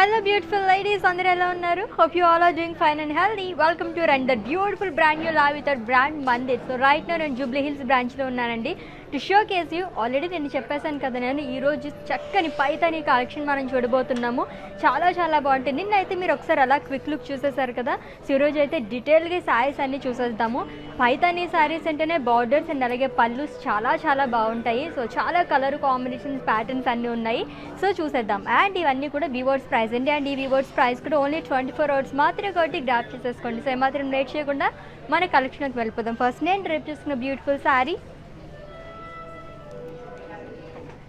Hello beautiful ladies, అందరూ ఎలా ఉన్నారు? Hope you all are doing fine and healthy. Welcome to another beautiful brand new live with our brand Mandit. So right now నేను Jubilee hills బ్రాంచ్లో ఉన్నానండి. To show case you already నేను చెప్పేశాను కదా, నేను ఈరోజు చక్కని పైతాని కలెక్షన్ మనం చూడబోతున్నాము. చాలా చాలా బాగుంటుంది. నిన్నైతే మీరు ఒకసారి అలా క్విక్ లుక్ చూసేశారు కదా. సో ఈరోజు అయితే డీటెయిల్గా శారీస్ అన్నీ చూసేద్దాము. పైతాని శారీస్ అంటేనే బార్డర్స్ అండ్ అలాగే పళ్ళు చాలా చాలా బాగుంటాయి. సో చాలా కలర్ కాంబినేషన్స్ ప్యాటర్న్స్ అన్నీ ఉన్నాయి. సో చూసేద్దాం. అండ్ ఇవన్నీ కూడా వివర్స్ ప్రైస్ అండి. అండ్ ఈ వివర్స్ ప్రైస్ కూడా ఓన్లీ 24 hours మాత్రమే కాబట్టి గ్రాప్ చేసేసుకోండి. సో ఏమాత్రం లేట్ చేయకుండా మన కలెక్షన్కి వెళ్ళిపోదాం. ఫస్ట్ నేను రేపు చేసుకున్న beautiful sari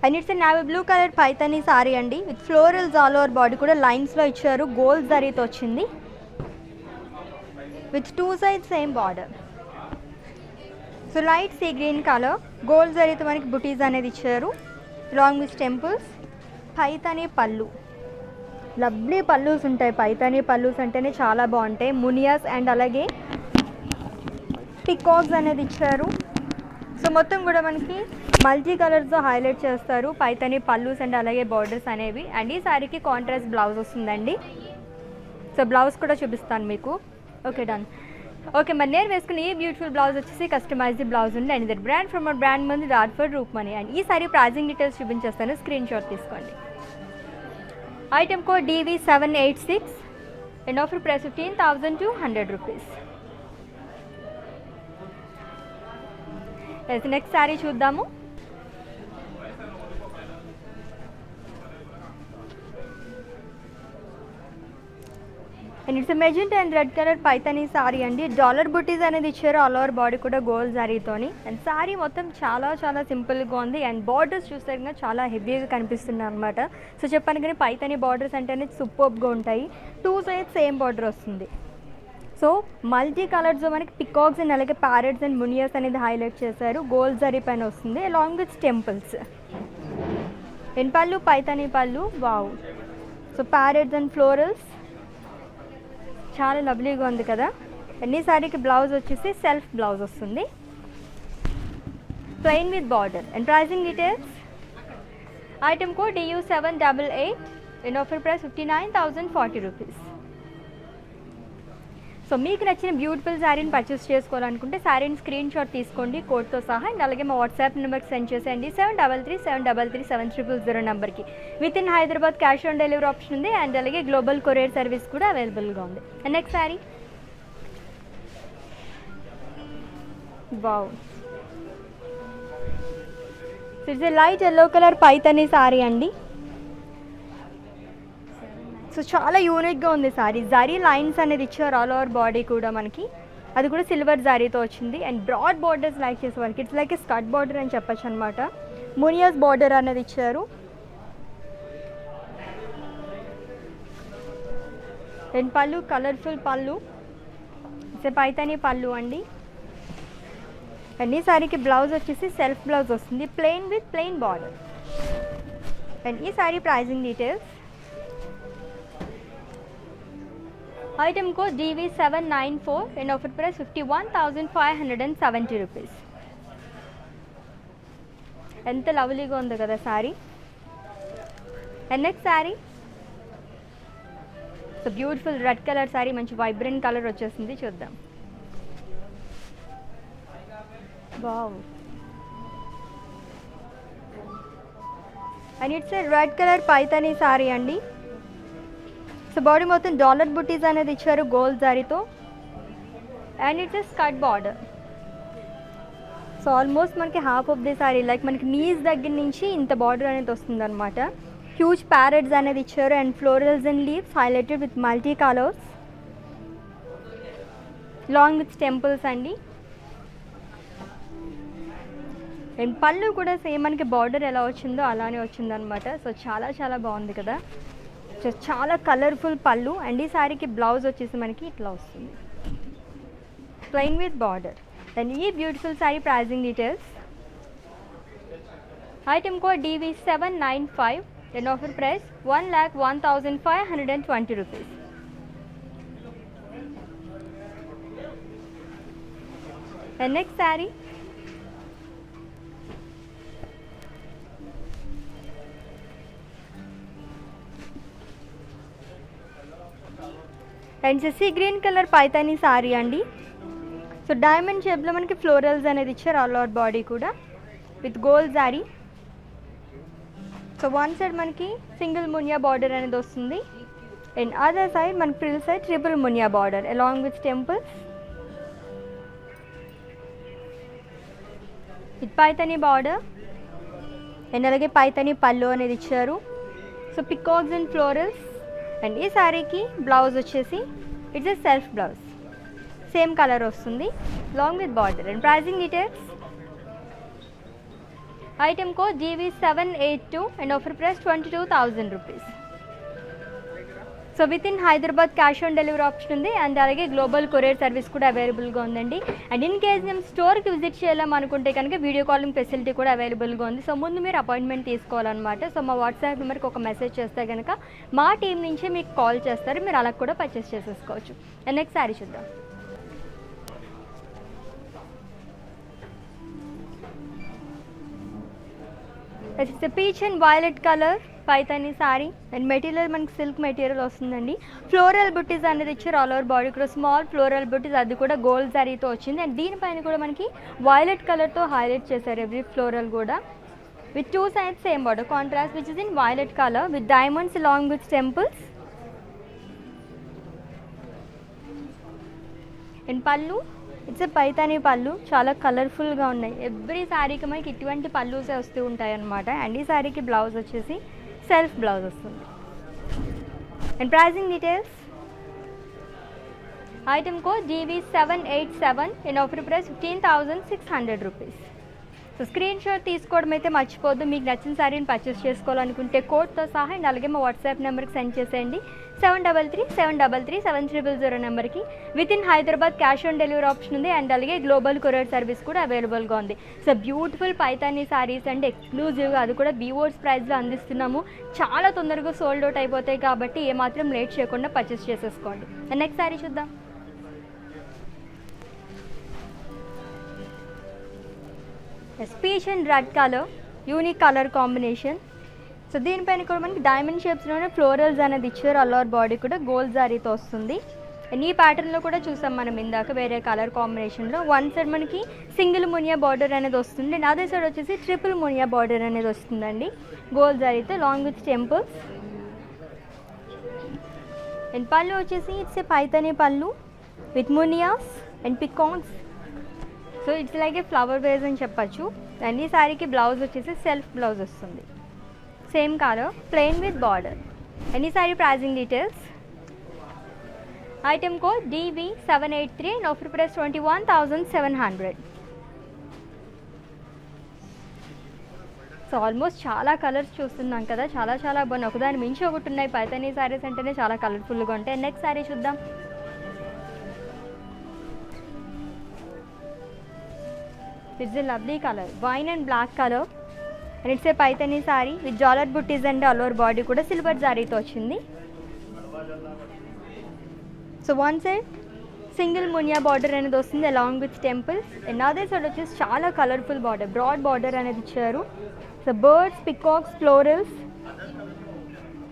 and it's navy blue colour Paithani sari అండి. With florals all over body కూడా లైన్స్లో ఇచ్చారు. గోల్డ్ జరీతో వచ్చింది with two side same border. So light sea green colour gold జరీతో మనకి బుటీస్ అనేది ఇచ్చారు. Long with temples. పైతాని పళ్ళు, లవ్లీ పల్లూస్ ఉంటాయి. పైతాని పల్లూస్ అంటేనే చాలా బాగుంటాయి. మునియాస్ అండ్ అలాగే పికాక్స్ అనేది ఇచ్చారు. సో మొత్తం కూడా మనకి మల్టీ కలర్స్తో హైలైట్ చేస్తారు పైతాని పల్లూస్ అండ్ అలాగే బార్డర్స్ అనేవి. అండ్ ఈ శారీకి కాంట్రాస్ట్ బ్లౌజ్ వస్తుందండి. సో బ్లౌజ్ కూడా చూపిస్తాను మీకు. Okay done. ఓకే, మరి నేను వేసుకుని ఈ బ్యూటిఫుల్ బ్లౌజ్ వచ్చేసి కస్టమైజ్డ్ బ్లౌజ్ ఉంది. అండ్ ఇది బ్రాండ్ ఫ్రమ్ అవర్ బ్రాండ్ మంది రాడ్ఫర్డ్ రూప్మణి. అండ్ ఈ సారీ ప్రైజింగ్ డీటెయిల్స్ చూపించేస్తాను, స్క్రీన్ షాట్ తీసుకోండి. Item code DV786 and offer price 15,200 rupees. Next sari చూద్దాము. And it's magenta and red colour Paithani sari అండి. డాలర్ బుటీస్ అనేది ఇచ్చారు. ఆల్ ఓవర్ బాడీ కూడా గోల్డ్ సారీతోని. అండ్ సారీ మొత్తం చాలా చాలా సింపుల్గా ఉంది. అండ్ బార్డర్స్ చూస్తే కనుక చాలా హెవీగా కనిపిస్తున్నాయి అనమాట. సో చెప్పాను కానీ పైతాని బార్డర్స్ అంటేనే సూపర్గా ఉంటాయి. టూ సైడ్స్ సేమ్ బార్డర్ వస్తుంది. సో మల్టీ కలర్స్లో మనకి పికాక్స్ అండ్ అలాగే ప్యారెట్స్ అండ్ మునియాస్ అనేది హైలైట్ చేశారు. గోల్డ్ జరీ పైన వస్తుంది అలాంగ్ విత్ టెంపుల్స్. అండ్ పళ్ళు పైతాని పళ్ళు. Wow. So parrots and florals చాలా లవ్లీగా ఉంది కదా. అన్ని సారీకి బ్లౌజ్ వచ్చేసి సెల్ఫ్ బ్లౌజ్ వస్తుంది, plain with border. And pricing details item code DU788 and offer price 59,040 rupees. So మీకు నచ్చిన బ్యూటిఫుల్ శారీని పర్చేస్ చేసుకోవాలనుకుంటే శారీని స్క్రీన్ షాట్ తీసుకోండి కోడ్తో సహా. అండ్ అలాగే మా వాట్సాప్ నెంబర్కి సెండ్ చేసేయండి 7337337000 నెంబర్కి. With in Hyderabad cash on delivery option ఉంది. అండ్ అలాగే గ్లోబల్ కొరియర్ సర్వీస్ కూడా అవైలబుల్గా ఉంది. And next sari wow. It's a light yellow colour Paithani sari అండి. సో చాలా యూనిక్గా ఉంది సారీ. జరీ లైన్స్ అనేది ఇచ్చారు ఆల్ ఓవర్ బాడీ కూడా మనకి. అది కూడా సిల్వర్ జరీతో వచ్చింది. అండ్ బ్రాడ్ బార్డర్స్ లైక్ చేసే వాళ్ళకి it's like A skirt border అని చెప్పచ్చు అనమాట. మునియాస్ బార్డర్ అనేది ఇచ్చారు. అండ్ పళ్ళు కలర్ఫుల్ పళ్ళు. ఇట్స్ పైతాని పళ్ళు అండి. అండ్ ఈ సారీకి బ్లౌజ్ వచ్చేసి సెల్ఫ్ బ్లౌజ్ వస్తుంది, plain with plain border. And ఈ sorry pricing details item code DV794 and offer price 51,570 rupees. ఎంత లవ్లీగా ఉంది కదా saree. And next saree so beautiful red colour saree, మంచి వైబ్రెంట్ కలర్ వచ్చేసింది. చూద్దాం. Wow. And it's a red colour Paithani sari అండి. సో బాడీ మొత్తం డాలర్ బుటీస్ అనేది ఇచ్చారు గోల్డ్ జారీతో. And it's a skirt border. So almost మనకి half of the sorry like మనకి నీస్ దగ్గర నుంచి ఇంత బార్డర్ అనేది వస్తుంది అనమాట. హ్యూజ్ ప్యారెట్స్ అనేది ఇచ్చారు. And florals and leaves highlighted with multi colours long with temples అండి. అండ్ పళ్ళు కూడా సేమ్ మనకి బార్డర్ ఎలా వచ్చిందో అలానే వచ్చిందనమాట. సో చాలా చాలా బాగుంది కదా. చాలా కలర్ఫుల్ పళ్ళు. అండ్ ఈ శారీకి బ్లౌజ్ వచ్చేసి మనకి ఇట్లా వస్తుంది, ప్లెయిన్ విత్ బార్డర్. అండ్ ఈ beautiful sari pricing details item code DV795 and offer price 1,01,520 rupees. And next sari and సిసి గ్రీన్ కలర్ పైతానీ సారీ అండి. సో డైమండ్ షేప్లో మనకి ఫ్లోరల్స్ అనేది ఇచ్చారు ఆల్ ఓవర్ బాడీ కూడా with gold sari. So one side మనకి single muniya border అనేది వస్తుంది అండ్ అదర్ సైడ్ మనకి frill side triple muniya border along with temples with Paithani border and అలాగే పైతానీ పళ్ళు అనేది ఇచ్చారు. So peacocks and florals. And ఈ శారీకి బ్లౌజ్ వచ్చేసి it's a self blouse, same colour వస్తుంది long with border. And pricing details, item code GV782 and offer price 22,000 rupees. So within Hyderabad cash on delivery option ఉంది and అలాగే global courier service కూడా అవైలబుల్గా ఉందండి. And in case మేము స్టోర్కి visit చేయాలనుకుంటే కనుక వీడియో కాలింగ్ ఫెసిలిటీ కూడా అవైలబుల్గా ఉంది. సో ముందు మీరు అపాయింట్మెంట్ తీసుకోవాలన్నమాట. సో మా వాట్సాప్ నెంబర్కి ఒక మెసేజ్ చేస్తే కనుక మా టీం నుంచి మీకు కాల్ చేస్తారు, మీరు అలా కూడా పర్చేస్ చేసేసుకోవచ్చు. అండ్ నెక్స్ట్ శారీ చూద్దాం. It's peach and violet colour Paithani sorry and material మనకి సిల్క్ మెటీరియల్ వస్తుందండి. ఫ్లోరల్ బుట్టీస్ అనేది ఇచ్చారు ఆల్ ఓవర్ బాడీ కూడా స్మాల్ ఫ్లోరల్ బుట్టీస్, అది కూడా గోల్డ్ సారీతో వచ్చింది. అండ్ దీనిపైన కూడా మనకి వైలెట్ కలర్తో హైలైట్ చేశారు ఎవ్రీ ఫ్లోరల్ కూడా with two sides same border contrast which is in violet colour with diamonds along with temples. And pallu it's a Paithani పళ్ళు, చాలా కలర్ఫుల్గా ఉన్నాయి. ఎవ్రీ శారీకి మనకి ఇటువంటి పళ్ళుసే వస్తూ ఉంటాయి అన్నమాట. అండ్ ఈ శారీకి బ్లౌజ్ వచ్చేసి సెల్ఫ్ బ్లౌజ్ వస్తుంది. And pricing details, item code GV787 and offer price 15,600 rupees. So screenshot తీసుకోవడం అయితే మర్చిపోద్దు. మీకు నచ్చిన శారీని పర్చేస్ చేసుకోవాలనుకుంటే కోడ్తో సహా అండ్ అలాగే మా వాట్సాప్ నెంబర్కి సెండ్ చేసేయండి 7337337300 నెంబర్కి. With in Hyderabad cash on delivery option ఉంది అండ్ అలాగే గ్లోబల్ కొరియర్ సర్వీస్ కూడా అవైలబుల్గా ఉంది. So beautiful Paithani saris and ఎక్స్క్లూజివ్గా అది కూడా వీవర్స్ ప్రైస్లో అందిస్తున్నాము. చాలా తొందరగా సోల్డ్ అవుట్ అయిపోతాయి కాబట్టి ఏమాత్రం లేట్ చేయకుండా పర్చేస్ చేసేసుకోండి. నెక్స్ట్ శారీ చూద్దాం. Peach and red colour unique colour combination. So దీనిపైన కూడా మనకి డైమండ్ షేప్స్లోనే ఫ్లోరల్స్ అనేది ఇచ్చారు ఆల్ ఓవర్ బాడీ కూడా గోల్డ్ జారీతో వస్తుంది. అండ్ ఈ ప్యాటర్న్లో కూడా చూసాం మనం ఇందాక వేరే కలర్ కాంబినేషన్లో. వన్ సైడ్ మనకి సింగిల్ మునియా బార్డర్ అనేది వస్తుంది అండ్ అదే సైడ్ వచ్చేసి ట్రిపుల్ మునియా బార్డర్ అనేది వస్తుందండి గోల్డ్ జారీతో long with temples. And pallu వచ్చేసి it's a Paithani pallu with muniyas and peacocks. So it's like a flower vase అని చెప్పచ్చు. అండ్ ఈ శారీకి బ్లౌజ్ వచ్చేసి సెల్ఫ్ బ్లౌజ్ వస్తుంది same colour plain with border. And ఈ sari pricing details, item code DV783 and offer price 21,700. So almost చాలా colours చూస్తున్నాం కదా, చాలా చాలా బాగున్నాయి. ఒకదాని మించి ఒకటి ఉన్నాయి. పైతానీ శారీస్ అంటేనే చాలా కలర్ఫుల్గా ఉంటాయి. నెక్స్ట్ శారీ చూద్దాం. It's a lovely colour wine and black colour and it's a Paithani saree with జాలర్ buttis and all over body కూడా సిల్వర్ జారీతో వచ్చింది. So one side single muniya border అనేది వస్తుంది అలాంగ్ విత్ టెంపుల్స్ అండ్ అదే సైడ్ వచ్చేసి చాలా కలర్ఫుల్ బార్డర్ బ్రాడ్ బార్డర్ అనేది ఇచ్చారు. So birds peacocks florals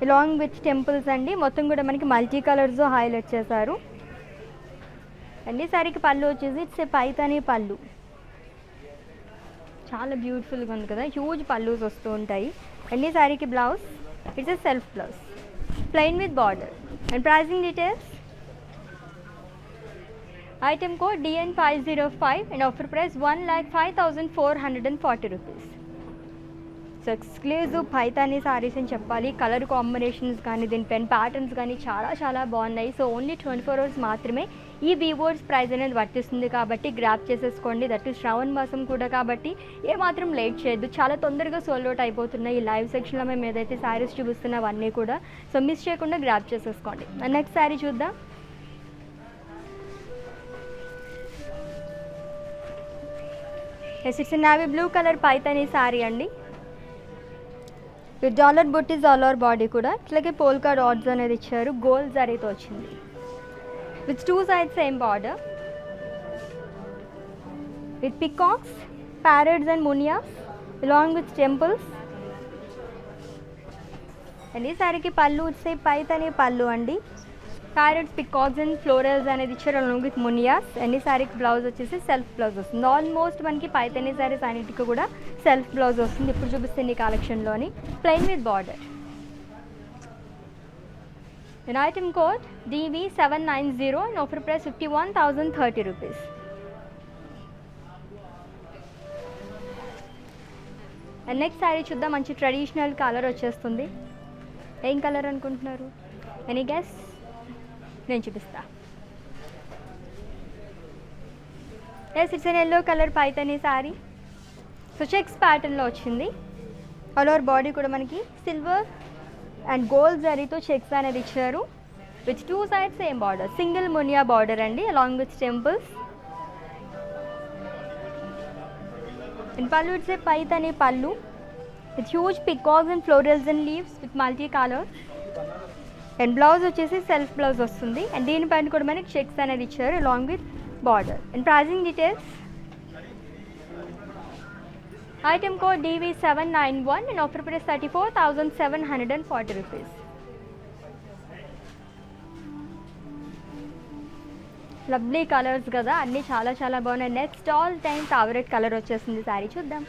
along with temples అండి. మొత్తం కూడా మనకి మల్టీ కలర్స్తో హైలైట్ చేశారు. అండ్ ఈ సారీకి పళ్ళు వచ్చేసి ఇట్స్ ఏ పైతానీ పళ్ళు, చాలా బ్యూటిఫుల్గా ఉంది కదా, హ్యూజ్ పల్లూస్ వస్తూ ఉంటాయి. అండ్ ఈ శారీకి blouse it's a self blouse plain with border. And pricing details, item code DN505 and offer price 1,05,440 rupees. So exclusive Paithani saris అని చెప్పాలి. కలర్ కాంబినేషన్స్ కానీ దీని పెన్ ప్యాటర్న్స్ కానీ చాలా చాలా బాగున్నాయి. సో ఓన్లీ 24 hours మాత్రమే ఈ వీవర్స్ ప్రైస్ అనేది వర్తిస్తుంది కాబట్టి గ్రాప్ చేసేసుకోండి. దట్ ఈస్ శ్రావణ మాసం కూడా కాబట్టి ఏమాత్రం లేట్ చేయొద్దు. చాలా తొందరగా సోల్డ్ అవుట్ అయిపోతున్నాయి. ఈ లైవ్ సెక్షన్లో మేము ఏదైతే శారీస్ చూపిస్తున్నాం అవన్నీ కూడా. సో మిస్ చేయకుండా గ్రాప్ చేసేసుకోండి. నెక్స్ట్ శారీ చూద్దాం. Yes it's navy blue colour Paithani saree అండి with dollar buttis all over body కూడా ఇట్లాగే పోల్కా డాట్స్ అనేది ఇచ్చారు. గోల్డ్ జరీతో వచ్చింది with two sides same border with peacocks parrots and muniyas along with temples. And ఈ శారీకి పళ్ళు ఇట్స్ పైతానీ పళ్ళు అండి ప్యారెట్స్ పికాక్స్ అండ్ ఫ్లోరల్స్ అనేది ఇచ్చారు అలాంగ్ విత్ మునియాస్. అన్ని శారీకి బ్లౌజ్ వచ్చేసి సెల్ఫ్ బ్లౌజ్ వస్తుంది. ఆల్మోస్ట్ మనకి పైతని శారీస్ అన్నిటికీ కూడా సెల్ఫ్ బ్లౌజ్ వస్తుంది. ఇప్పుడు చూపిస్తుంది ఈ కలెక్షన్లోని plain with border. An item code DV790 and offer price 51,030 rupees. And next saree చూద్దాం. మంచి ట్రెడిషనల్ కలర్ వచ్చేస్తుంది. ఏం కలర్ అనుకుంటున్నారు? Any guess? నేను చూపిస్తా. Yes, it's an yellow colour Paithani saree. So checks ప్యాటర్న్లో వచ్చింది. ఆల్ ఓవర్ బాడీ కూడా మనకి సిల్వర్ అండ్ గోల్డ్ జరీతో చెక్స్ అనేది ఇచ్చారు. With two sides same border, single muniya border అండి along with temples. And pallu it's Paithani పళ్ళు with huge peacocks and florals and leaves with multi colour. And blouse వచ్చేసి self blouse వస్తుంది. And దీనిపైన కూడా మనకి చెక్స్ అనేది ఇచ్చారు along with border. And pricing details. Item code DV791 and offer price 34,740 rupees. Lovely colours కదా, అన్నీ చాలా చాలా బాగున్నాయి. Next all time favourite colour వచ్చేసింది శారీ చూద్దాం.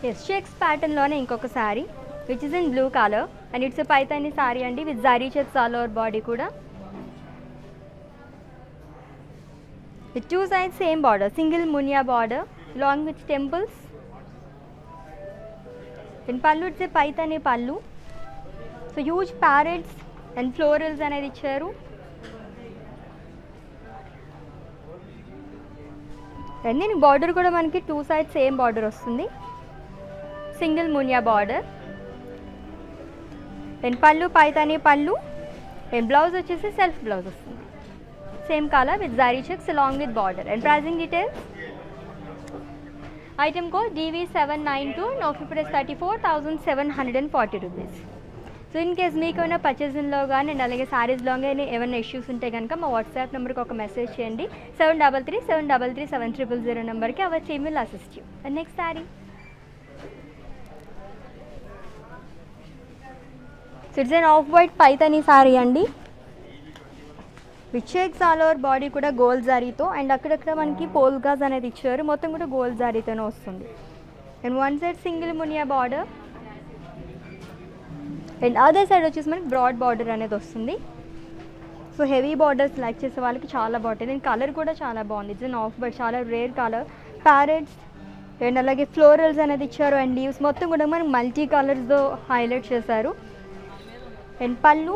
ఎస్, చెక్స్ ప్యాటర్న్లోనే ఇంకొక sari which is in blue colour and it's Paithani sari అండి with zari checks all over body కూడా. With two sides same border, single munia border along with temples. In pallu it's a paithani pallu. So huge parrots and florals అనేది ఇచ్చారు. And దీని border కూడా మనకి two side same border వస్తుంది, single muniya border. And పళ్ళు పైతాని పళ్ళు. And blouse వచ్చేసి self blouse వస్తుంది, same color with zari checks along with border. And pricing details. Item code DV792 and offer price 34,740 rupees. So in case మీకు ఏమైనా పర్చేసింగ్లో కానీ and అలాగే శారీస్లో కానీ ఏమైనా ఇష్యూస్ ఉంటే కనుక మా వాట్సాప్ నెంబర్కి ఒక మెసేజ్ చేయండి. 7337337000 నెంబర్కి our team will assist you. And next saree. So it's an off white Paithani saree అండి with checks all over body కూడా గోల్డ్ జారీతో. అండ్ అక్కడక్కడ మనకి పోల్గాస్ అనేది ఇచ్చారు, మొత్తం కూడా గోల్డ్ జారీతోనే వస్తుంది. And one side single muniya border and other side వచ్చేసి మనకి బ్రాడ్ బార్డర్ అనేది వస్తుంది. సో హెవీ బార్డర్స్ లైక్ చేసే వాళ్ళకి చాలా బాగుంటుంది. అండ్ కలర్ కూడా చాలా బాగుంది. ఇట్స్ ఆఫ్ బట్ చాలా రేర్ కలర్. ప్యారెట్స్ అండ్ అలాగే ఫ్లోరల్స్ అనేది ఇచ్చారు అండ్ లీవ్స్ మొత్తం కూడా మనకి మల్టీ కలర్స్తో హైలైట్ చేశారు. అండ్ పళ్ళు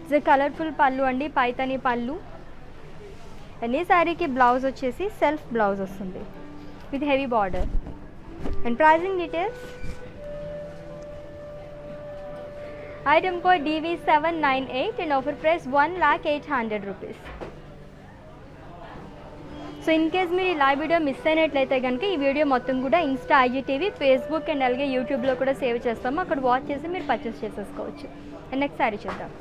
ఇట్స్ కలర్ఫుల్ పళ్ళు అండి, పైతని పళ్ళు. అండ్ ఈ శారీకి బ్లౌజ్ వచ్చేసి సెల్ఫ్ బ్లౌజ్ వస్తుంది with heavy border. And pricing details. Item code DV798 and offer price 1,08,000 rupees. So in case మీరు ఈ లైవ్ వీడియో మిస్ అయినట్లయితే కనుక ఈ వీడియో మొత్తం కూడా ఇన్స్టా, IGTV, ఫేస్బుక్ అండ్ అలాగే యూట్యూబ్లో కూడా సేవ్ చేస్తాము. అక్కడ వాచ్ చేసి మీరు పర్చేస్ చేసేసుకోవచ్చు. అండ్ నెక్స్ట్ శారీ చూద్దాం.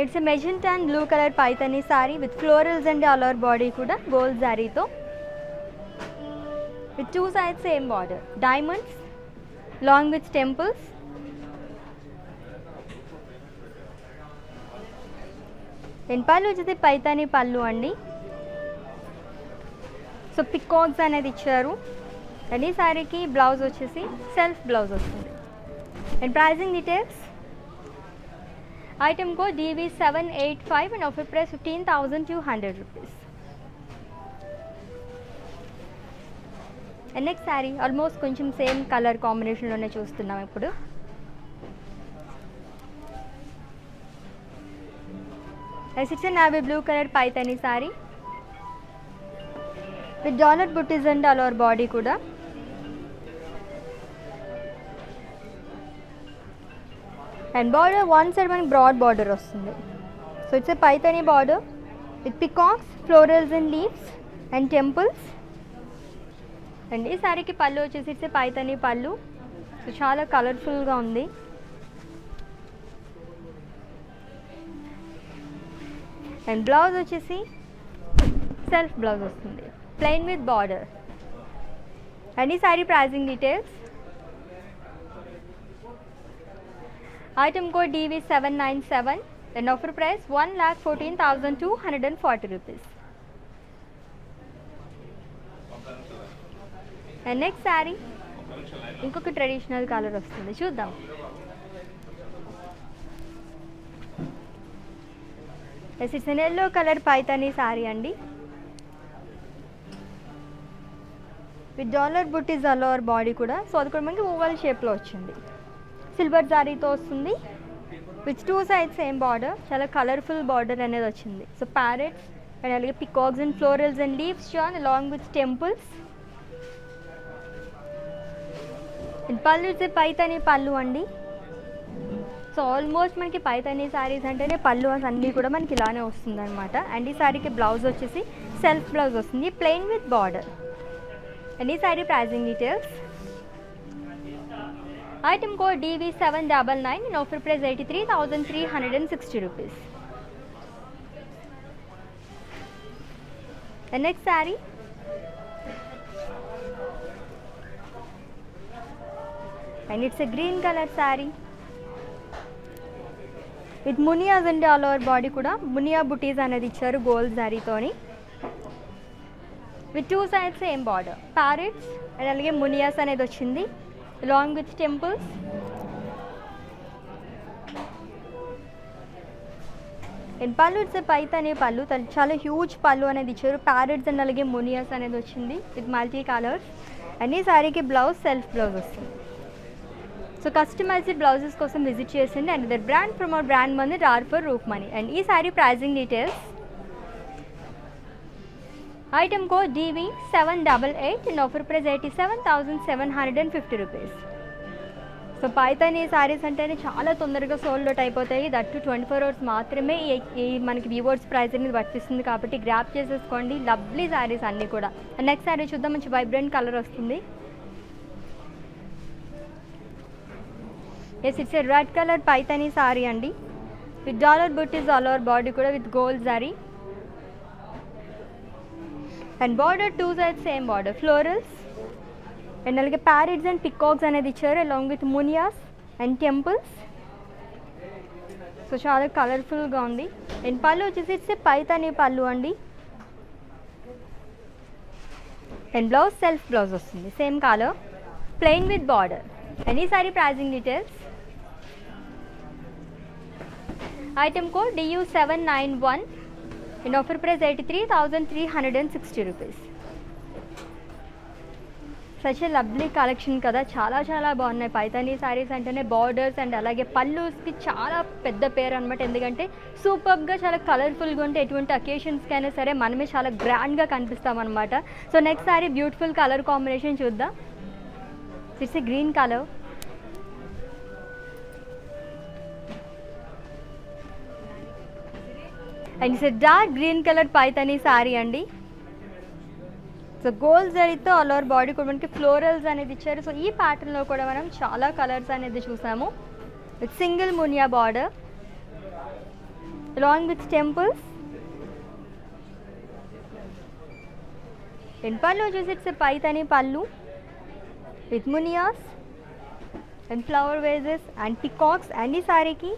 It's a magenta and blue colour Paithani saree with florals and all over body కూడా గోల్డ్ జారీతో. With two sides same border, diamonds long with temples. And pallu వచ్చేసి పైతాని పళ్ళు అండి. సో పికాక్స్ అనేది ఇచ్చారు. అండ్ ఈ శారీకి బ్లౌజ్ వచ్చేసి సెల్ఫ్ బ్లౌజ్ వస్తుంది. And pricing details. Item code DV785 and offer price 15,200 rupees. And next saree almost కొంచెం సేమ్ కలర్ కాంబినేషన్లోనే చూస్తున్నాం ఇప్పుడు. It's a navy blue colour Paithani saree with dollar buttis and all over body కూడా. And border one side మనకి broad border వస్తుంది. So it's a Paithani border with peacocks, florals and leaves and temples. And ఈ శారీకి పళ్ళు వచ్చేసి ఇట్స్ ఎ పైతని పళ్ళు. So చాలా కలర్ఫుల్గా ఉంది. అండ్ బ్లౌజ్ వచ్చేసి సెల్ఫ్ బ్లౌజ్ వస్తుంది, plain with border. Any saree pricing details? Item code DV797 and offer price 1,14,240 rupees. And next saree ఇంకొక ట్రెడిషనల్ కలర్ వస్తుంది, చూద్దాం. Yes, it's an yellow colour Paithani sorry అండి. With dollar buttis allover body కూడా, so అది కూడా మనకి oval షేప్లో వచ్చింది. సిల్వర్ జారీతో వస్తుంది విత్ 2 sides సేమ్ బార్డర్. చాలా కలర్ఫుల్ బార్డర్ అనేది వచ్చింది. సో ప్యారెట్స్ అండ్ అలాగే peacocks and florals and leaves shown along with temples. And pallu it's Paithani pallu అండి. సో ఆల్మోస్ట్ మనకి పైతానీ శారీస్ అంటేనే పళ్ళు అన్నీ కూడా మనకి ఇలానే వస్తుంది అనమాట. అండ్ ఈ శారీకి బ్లౌజ్ వచ్చేసి సెల్ఫ్ బ్లౌజ్ వస్తుంది, ప్లెయిన్ విత్ బార్డర్. అండ్ ఈ sari pricing details. Item code DV799 and offer price 83,360 rupees. And next sari and it's a green color saree with munias and all over body kuda munia booties anedi icharu gold saree toni with 2 sides same border, parrots and alage munias anedi ochindi along with temples. And pallu it's a paitani pallu, chala huge pallu anedi icharu, parrots and alage munias anedi ochindi with multi colors. And ee saree ki blouse self blouse వస్తుంది. So customised blouses కోసం visit చేసింది. And the brand from our brand మంది రార్ for రూప్ మనీ. And ఈ sari pricing details. Item code DV788 and offer price 87,750 rupees. So Paithani sarees అంటేనే చాలా తొందరగా సోల్డ్ అవుట్ అయిపోతాయి. దట్ 24 hours మాత్రమే ఈ మనకి వ్యూవర్స్ ప్రైస్ అనేది వర్తిస్తుంది, కాబట్టి గ్రాప్ చేసేసుకోండి. లవ్లీ శారీస్ అన్నీ కూడా. అండ్ నెక్స్ట్ శారీ చూద్దాం, మంచి వైబ్రెంట్ కలర్ వస్తుంది. Yes, it's a red colour Paithani sorry అండి with dollar buttis all over body కూడా with gold zari. And border 2 sides same border, florals and అలాగే ప్యారెట్స్ అండ్ పికాక్స్ అనేది ఇచ్చారు along with muniyas and temples. So చాలా కలర్ఫుల్గా ఉంది. అండ్ పళ్ళు వచ్చేసి ఇట్స్ ఏ పైతానీ పళ్ళు అండి. అండ్ బ్లౌజ్ సెల్ఫ్ బ్లౌజ్ వస్తుంది, same colour, plain with border. And ఈ sorry pricing details. Item code DU791 and offer price 83,360 rupees. Such a lovely collection కదా, చాలా చాలా బాగున్నాయి. పైతానీ శారీస్ అంటేనే బార్డర్స్ అండ్ అలాగే పళ్ళుస్కి చాలా పెద్ద పేరు అనమాట. ఎందుకంటే సూపర్గా చాలా కలర్ఫుల్గా ఉంటే ఎటువంటి అకేషన్స్కి అయినా సరే మనమే చాలా గ్రాండ్గా కనిపిస్తాం అనమాట. So next saree beautiful colour combination చూద్దాం. It's a green colour. And it's dark green colour Paithani sorry అండి. సో గోల్డ్ జరీతో ఆల్ ఓవర్ బాడీ కూడా మనకి ఫ్లోరల్స్ అనేది ఇచ్చారు. సో ఈ ప్యాటర్న్లో కూడా మనం చాలా కలర్స్ అనేది చూసాము with single muniya border along with temples. And pallu వచ్చేసి it's Paithani pallu with muniyas and flower vases and peacocks. And ఈ సారీకి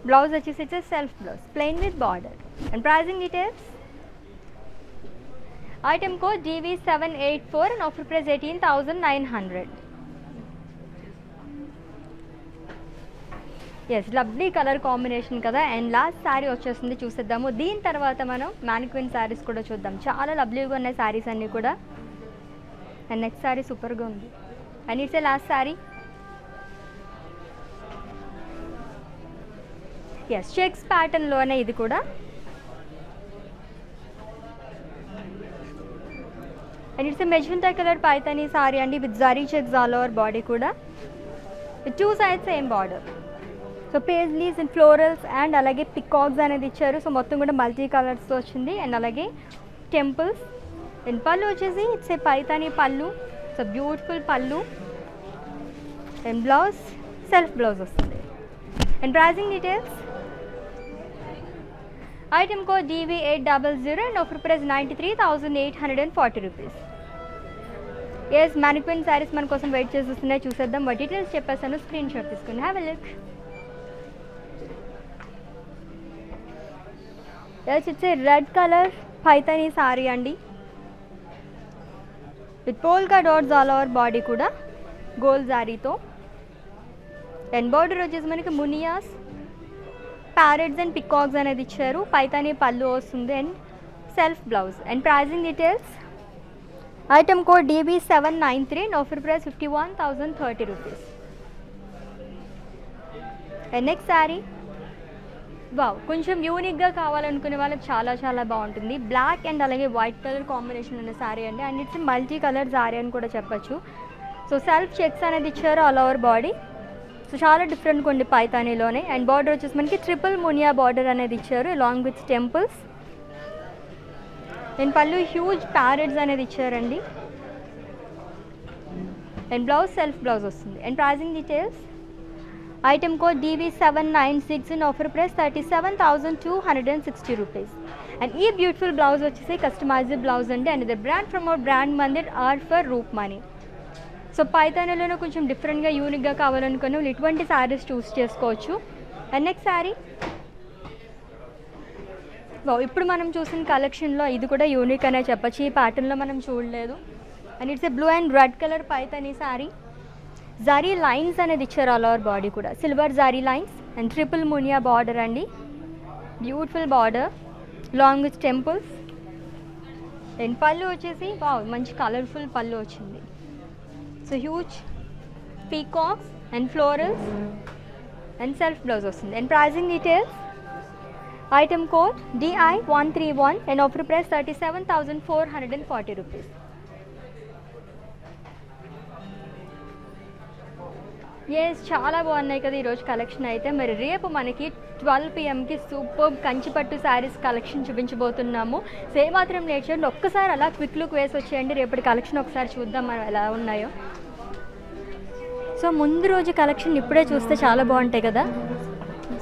బ్లౌజ్ వచ్చేసి it's self blouse, plain with border. And pricing details. Item code DV784 and offer price 18,900. Yes, lovely colour combination కదా. And last sari వచ్చేస్తుంది, చూసేద్దాము. దీని తర్వాత మనం మ్యానిక్విన్ శారీస్ కూడా చూద్దాం. చాలా లవ్లీగా ఉన్నాయి శారీస్ అన్నీ కూడా. అండ్ నెక్స్ట్ శారీ సూపర్గా ఉంది. And it's a last saree. Yes, checks ప్యాటర్న్లోనే ఇది కూడా. And it's magenta colour Paithani sorry అండి with zari checks all over body కూడా with 2 sides same border. So paisleys and florals and అలాగే పికాక్స్ అనేది ఇచ్చారు. సో మొత్తం కూడా మల్టీ కలర్స్తో వచ్చింది. అండ్ అలాగే టెంపుల్స్. అండ్ పళ్ళు వచ్చేసి it's a Paithani pallu. So beautiful pallu. And blouse self blouse వస్తుంది. And pricing details. Item code DV800 and offer price 93,840 rupees. Yes mannequin sarees మన కోసం వెయిట్ చేస్తున్నాయి, చూసేద్దాం. వాటి డీటెయిల్స్ చెప్పేసాను, స్క్రీన్ షాట్ తీసుకుని have a look. Yes it's a red colour Paithani sorry అండి, with polka dots all over body కూడా gold జారీతో. అండ్ బార్డర్ వచ్చేసి మనకి మునియాస్, ప్యారెట్స్ అండ్ పికాక్స్ అనేది ఇచ్చారు. పైతానీ పళ్ళు వస్తుంది and self blouse. And pricing details, item code DB793 and offer price 51,030 rupees. And next sari, wow, కొంచెం యూనిక్గా కావాలనుకునే వాళ్ళకి చాలా చాలా బాగుంటుంది. బ్లాక్ అండ్ అలాగే వైట్ కలర్ కాంబినేషన్ ఉన్న శారీ అండి. And it's multi colour sari అని కూడా చెప్పచ్చు. సో సెల్ఫ్ చెక్స్ అనేది ఇచ్చారు ఆల్ ఓవర్ బాడీ. సో చాలా డిఫరెంట్గా ఉంది పైతానీలోనే. అండ్ బార్డర్ వచ్చేసి మనకి ట్రిపుల్ మునియా బార్డర్ అనేది ఇచ్చారు along with temples. And pallu huge parrots అనేది ఇచ్చారండి. అండ్ బ్లౌజ్ సెల్ఫ్ బ్లౌజ్ వస్తుంది. And pricing details, item code DB796 and offer price 37,260 rupees. And ఈ బ్యూటిఫుల్ బ్లౌజ్ వచ్చేసి కస్టమైజ్డ్ బ్లౌజ్ అండి. And the brand from our brand మందిర్ ఆర్ for రూప్ మనీ. సో పైతానీలోనే కొంచెం డిఫరెంట్గా యూనిక్గా కావాలనుకుని వాళ్ళు ఇటువంటి శారీస్ చూస్ చేసుకోవచ్చు. అండ్ నెక్స్ట్ శారీ, ఇప్పుడు మనం చూసిన కలెక్షన్లో ఇది కూడా యూనిక్ అనే చెప్పచ్చు. ఈ ప్యాటర్న్లో మనం చూడలేదు. And it's a blue and red colour Paithani saree. Zari lines అనేది ఇచ్చారు ఆల్ ఓవర్ బాడీ కూడా, silver zari lines and triple muniya border అండి. Beautiful border long with temples. And pallu వచ్చేసి వావ్, మంచి కలర్ఫుల్ పళ్ళు వచ్చింది. So huge peacocks and florals and self blouse వస్తుంది. And pricing details, item code DI131 and offer price 37,440 rupees. Yes చాలా బాగున్నాయి కదా ఈరోజు collection అయితే. మరి రేపు మనకి 12 PMకి సూపర్ కంచిపట్టు శారీస్ కలెక్షన్ చూపించబోతున్నాము. మాత్రం లేట్ చేయండి, ఒక్కసారి అలా క్విక్ లుక్ వేసి వచ్చేయండి. రేపటి కలెక్షన్ ఒకసారి చూద్దాం మనం ఎలా ఉన్నాయో. సో ముందు రోజు కలెక్షన్ ఇప్పుడే చూస్తే చాలా బాగుంటాయి కదా.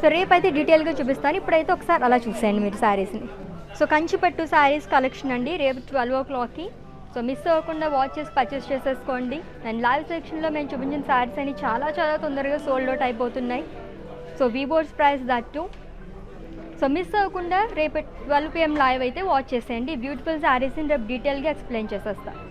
సో రేపు అయితే డీటెయిల్గా చూపిస్తాను, ఇప్పుడైతే ఒకసారి అలా చూసేయండి మీరు శారీస్ని. సో కంచిపట్టు శారీస్ కలెక్షన్ అండి రేపు 12 o'clockకి. సో మిస్ అవ్వకుండా వాచ్ చేసి పర్చేస్ చేసేసుకోండి. అండ్ లైవ్ సెక్షన్లో మేము చూపించిన శారీస్ అని చాలా చాలా తొందరగా సోల్డ్ అవుట్ అయిపోతున్నాయి. సో వీబోర్డ్స్ price that too. So miss అవ్వకుండా రేపు 12 PM లైవ్ అయితే వాచ్ చేసేయండి. బ్యూటిఫుల్ శారీస్ని రేపు డీటెయిల్గా ఎక్స్ప్లెయిన్ చేసేస్తాను.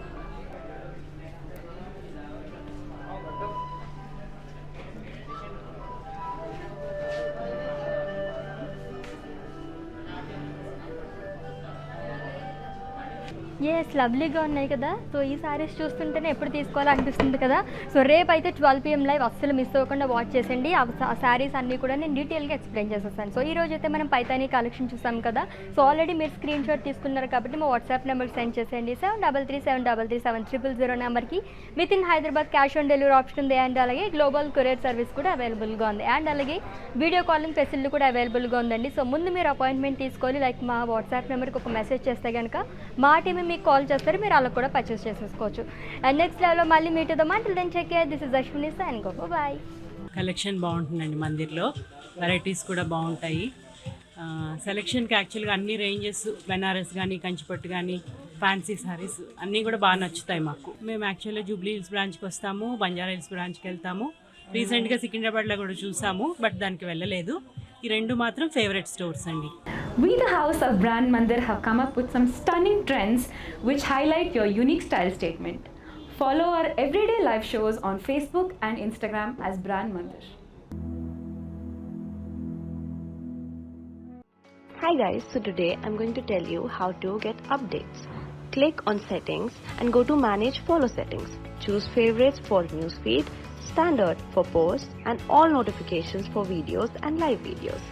ఎస్ లవ్లీగా ఉన్నాయి కదా. సో ఈ శారీస్ చూస్తుంటేనే ఎప్పుడు తీసుకోవాలనిపిస్తుంది కదా. సో రేపు అయితే 12 PM లైవ్ అస్సలు మిస్ అవ్వకుండా వాచ్ చేసేయండి. ఆ శారీస్ అన్నీ కూడా నేను డీటెయిల్గా ఎక్స్ప్లెయిన్ చేసేస్తాను. సో ఈ రోజు అయితే మనం పైతానీ కలెక్షన్ చూసాం కదా. సో ఆల్రెడీ మీరు స్క్రీన్ షాట్ తీసుకున్నారు కాబట్టి మా వాట్సాప్ నెంబర్కి సెండ్ చేసేయండి. 7337337000 నెంబర్కి. With in Hyderabad cash on delivery option ఉంది. అండ్ అలాగే గ్లోబల్ కొరియర్ సర్వీస్ కూడా అవైలబుల్గా ఉంది. అండ్ అలాగే వీడియో కాలింగ్ ఫెసిలిటీ కూడా అవైలబుల్గా ఉందండి. సో ముందు మీరు అపాయింట్మెంట్ తీసుకోవాలి. లైక్ మా వాట్సాప్ నెంబర్కి ఒక మెసేజ్ చేస్తే కనుక మా టీమ్ మీకు కాల్ చేస్తారు, మీరు అలా కూడా పర్చేస్ చేసేసుకోవచ్చు. అండ్ నెక్స్ట్ లెవెల్లో మళ్ళీ మీట్ అవుదాం. Until then take care. This is Ashwini and goodbye. Collection బాగుంటుందండి మందిర్లో, వెరైటీస్ కూడా బాగుంటాయి. సెలెక్షన్కి యాక్చువల్గా అన్ని రేంజెస్ బెనారస్ కానీ కంచిపట్టు కానీ ఫ్యాన్సీ సారీస్ అన్నీ కూడా బాగా నచ్చుతాయి మాకు. మేము యాక్చువల్గా జూబ్లీ హిల్స్ బ్రాంచ్కి వస్తాము, బంజారా హిల్స్ బ్రాంచ్కి వెళ్తాము. రీసెంట్గా సికింద్రాబాద్లో కూడా చూసాము, బట్ దానికి వెళ్ళలేదు. ఈ రెండు మాత్రం ఫేవరెట్ స్టోర్స్ అండి. We, the house of Brand Mandir, have come up with some stunning trends which highlight your unique style statement. Follow our everyday live shows on Facebook and Instagram as Brand Mandir. Hi guys, so today I'm going to tell you how to get updates. Click on settings and go to manage follow settings. Choose favorites for newsfeed, standard for posts and all notifications for videos and live videos.